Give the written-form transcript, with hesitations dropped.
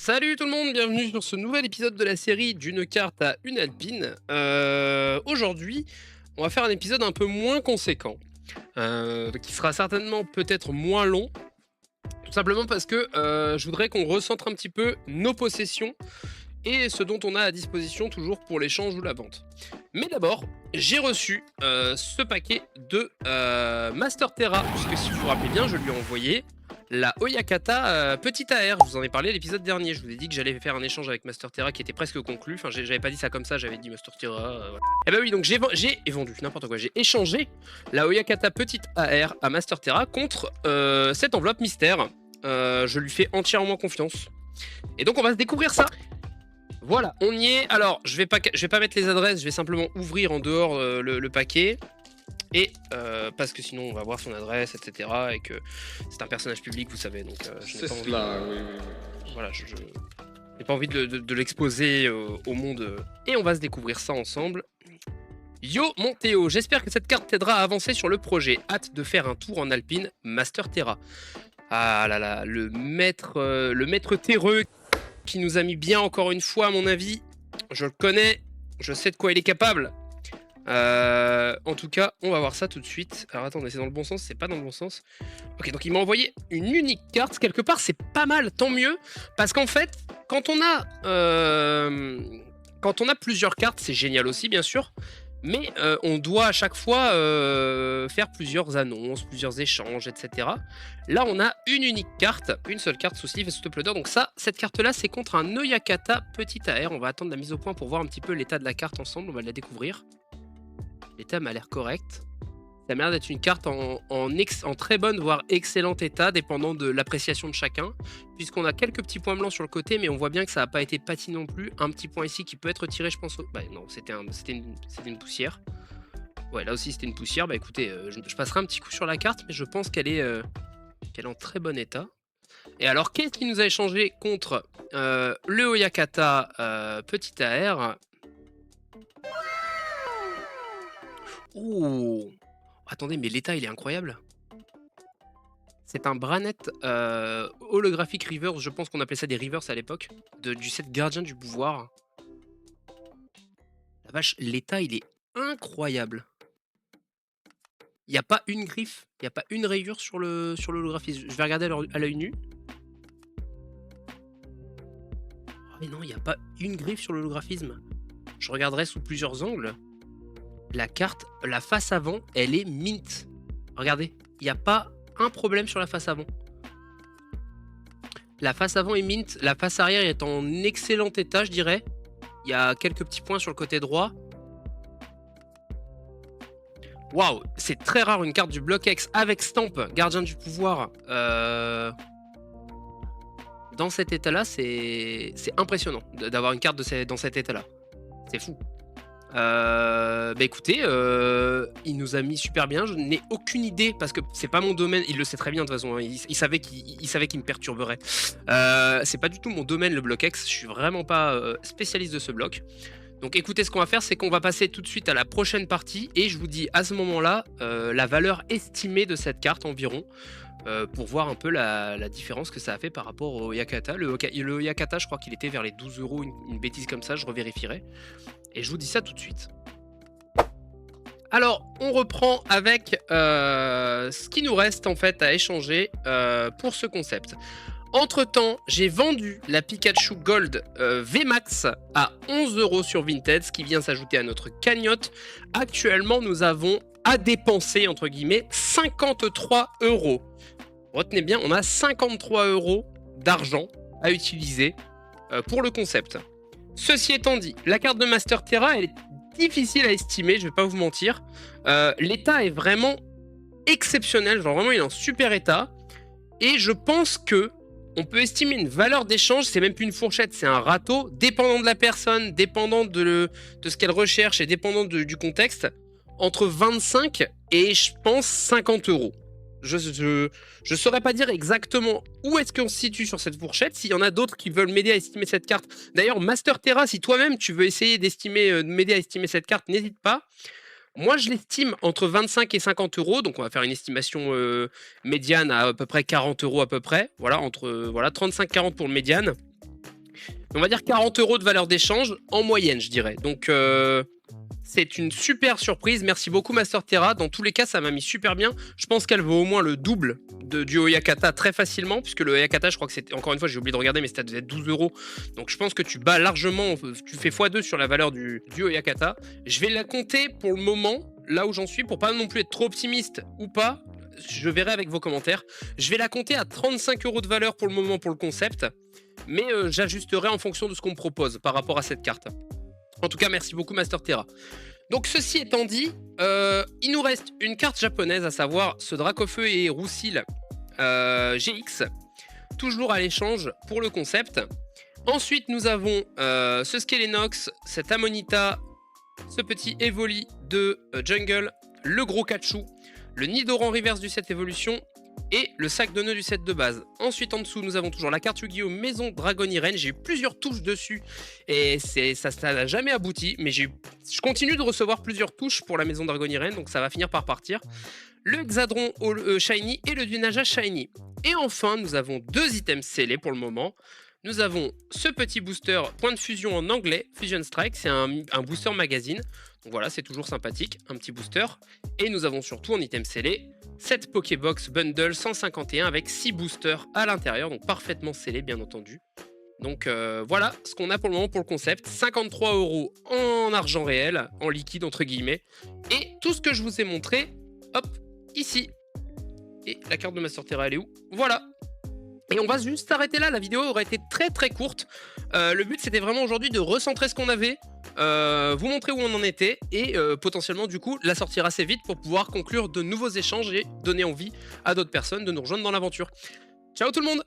Salut tout le monde, bienvenue sur ce nouvel épisode de la série d'une carte à une alpine. Aujourd'hui, on va faire un épisode un peu moins conséquent, qui sera certainement peut-être moins long, tout simplement parce que je voudrais qu'on recentre un petit peu nos possessions et ce dont on a à disposition toujours pour l'échange ou la vente. Mais d'abord, j'ai reçu ce paquet de Master Terra, puisque si vous vous rappelez bien, je lui ai envoyé la Oyakata petite AR. Je vous en ai parlé l'épisode dernier, je vous ai dit que j'allais faire un échange avec Master Terra qui était presque conclu. Enfin, j'avais pas dit ça comme ça, j'avais dit Master Terra. Voilà. Et bah oui, donc j'ai vendu, n'importe quoi. J'ai échangé la Oyakata petite AR à Master Terra contre cette enveloppe mystère. Je lui fais entièrement confiance. Et donc on va se découvrir ça. Voilà, on y est. Alors, je vais pas mettre les adresses, je vais simplement ouvrir en dehors le paquet. Et parce que sinon on va voir son adresse, etc. Et que c'est un personnage public, vous savez. Donc je n'ai pas envie. Voilà, je n'ai pas envie de l'exposer au monde. Et on va se découvrir ça ensemble. Yo mon Théo, j'espère que cette carte t'aidera à avancer sur le projet. Hâte de faire un tour en Alpine Master Terra. Ah là là, le maître terreux qui nous a mis bien encore une fois à mon avis. Je le connais, je sais de quoi il est capable. En tout cas, on va voir ça tout de suite. Alors attendez, c'est dans le bon sens, c'est pas dans le bon sens. Ok, donc il m'a envoyé une unique carte. Quelque part, c'est pas mal, tant mieux. Parce qu'en fait, quand on a plusieurs cartes, c'est génial aussi, bien sûr. Mais on doit à chaque fois faire plusieurs annonces, plusieurs échanges, etc. Là, on a une unique carte, une seule carte sous sleeve et sous top loader. Donc ça, cette carte-là, c'est contre un Oyakata petit AR. On va attendre la mise au point pour voir un petit peu l'état de la carte ensemble. On va la découvrir. L'état m'a l'air correct. Ça m'a l'air d'être une carte en très bonne, voire excellent état, dépendant de l'appréciation de chacun. Puisqu'on a quelques petits points blancs sur le côté, mais on voit bien que ça n'a pas été pâti non plus. Un petit point ici qui peut être tiré, je pense. Bah non, c'était une poussière. Ouais, là aussi c'était une poussière. Bah écoutez, je passerai un petit coup sur la carte, mais je pense qu'elle est en très bon état. Et alors, qu'est-ce qui nous a échangé contre le Oyakata petit AR? Oh, attendez, mais l'état il est incroyable. C'est un Branet holographique reverse, je pense qu'on appelait ça des reverse à l'époque, du set Gardien du Pouvoir. La vache, l'état il est incroyable. Il n'y a pas une griffe, il n'y a pas une rayure sur l'holographisme. Je vais regarder à l'œil nu. Oh, mais non, il n'y a pas une griffe sur l'holographisme. Je regarderai sous plusieurs angles. La carte, la face avant, elle est mint. Regardez, il n'y a pas un problème sur la face avant. La face avant est mint, la face arrière est en excellent état, je dirais. Il y a quelques petits points sur le côté droit. Waouh, c'est très rare une carte du bloc X avec stamp, Gardien du Pouvoir. Dans cet état-là, c'est impressionnant d'avoir une carte dans cet état-là. C'est fou. Bah écoutez, il nous a mis super bien. Je n'ai aucune idée parce que c'est pas mon domaine. Il le sait très bien de toute façon. Il savait qu'il me perturberait. C'est pas du tout mon domaine le bloc X. Je suis vraiment pas spécialiste de ce bloc. Donc écoutez, ce qu'on va faire, c'est qu'on va passer tout de suite à la prochaine partie et je vous dis à ce moment-là la valeur estimée de cette carte environ. Pour voir un peu la différence que ça a fait par rapport au Yakata. Le Yakata, je crois qu'il était vers les 12 €, une bêtise comme ça, je revérifierai. Et je vous dis ça tout de suite. Alors, on reprend avec ce qui nous reste en fait à échanger pour ce concept. Entre temps, j'ai vendu la Pikachu Gold VMAX à 11 € sur Vinted, ce qui vient s'ajouter à notre cagnotte. Actuellement, nous avons à dépenser, entre guillemets, 53 €. Retenez bien, on a 53 € d'argent à utiliser pour le concept. Ceci étant dit, la carte de Master Terra, elle est difficile à estimer, je vais pas vous mentir. L'état est vraiment exceptionnel, genre vraiment il est en super état. Et je pense que on peut estimer une valeur d'échange, c'est même plus une fourchette, c'est un râteau, dépendant de la personne, dépendant de ce qu'elle recherche et dépendant du contexte, entre 25 et je pense 50 €. Je saurais pas dire exactement où est-ce qu'on se situe sur cette fourchette. S'il y en a d'autres qui veulent m'aider à estimer cette carte. D'ailleurs, Master Terra, si toi-même tu veux essayer de m'aider à estimer cette carte, n'hésite pas. Moi, je l'estime entre 25 et 50 €. Donc, on va faire une estimation médiane à peu près 40 € à peu près. Voilà, entre 35-40 pour le médiane. On va dire 40 € de valeur d'échange en moyenne, je dirais. Donc c'est une super surprise. Merci beaucoup Master Terra. Dans tous les cas, ça m'a mis super bien. Je pense qu'elle vaut au moins le double du Oyakata très facilement, puisque le Oyakata, je crois que c'était, encore une fois, j'ai oublié de regarder, mais c'était devait être 12 €. Donc je pense que tu bats largement, tu fais x2 sur la valeur du Oyakata. Je vais la compter pour le moment, là où j'en suis, pour pas non plus être trop optimiste ou pas. Je verrai avec vos commentaires. Je vais la compter à 35 € de valeur pour le moment pour le concept, mais j'ajusterai en fonction de ce qu'on me propose par rapport à cette carte. En tout cas, merci beaucoup Master Terra. Donc ceci étant dit, il nous reste une carte japonaise, à savoir ce Dracofeu et Roussil GX, toujours à l'échange pour le concept. Ensuite, nous avons ce Skelenox, cet Amonita, ce petit Evoli de Jungle, le gros Kachu, le Nidoran reverse du set évolution et le sac de nœuds du set de base. Ensuite, en dessous, nous avons toujours la carte Yu-Gi-Oh! Maison Dragon Irene. J'ai eu plusieurs touches dessus et ça n'a jamais abouti, mais je continue de recevoir plusieurs touches pour la Maison Dragon Irene, donc ça va finir par partir. Le Hexadron Shiny et le Dunaja Shiny. Et enfin, nous avons deux items scellés pour le moment. Nous avons ce petit booster point de fusion en anglais, Fusion Strike, c'est un booster magazine. Donc voilà, c'est toujours sympathique, un petit booster. Et nous avons surtout en item scellé cette Pokébox Bundle 151 avec 6 boosters à l'intérieur, donc parfaitement scellé bien entendu. Donc voilà ce qu'on a pour le moment pour le concept, 53 € en argent réel, en liquide entre guillemets. Et tout ce que je vous ai montré, hop, ici. Et la carte de Master Terra, elle est où? Voilà. Et on va juste s'arrêter là, la vidéo aurait été très très courte. Le but c'était vraiment aujourd'hui de recentrer ce qu'on avait, vous montrer où on en était et potentiellement du coup la sortir assez vite pour pouvoir conclure de nouveaux échanges et donner envie à d'autres personnes de nous rejoindre dans l'aventure. Ciao tout le monde!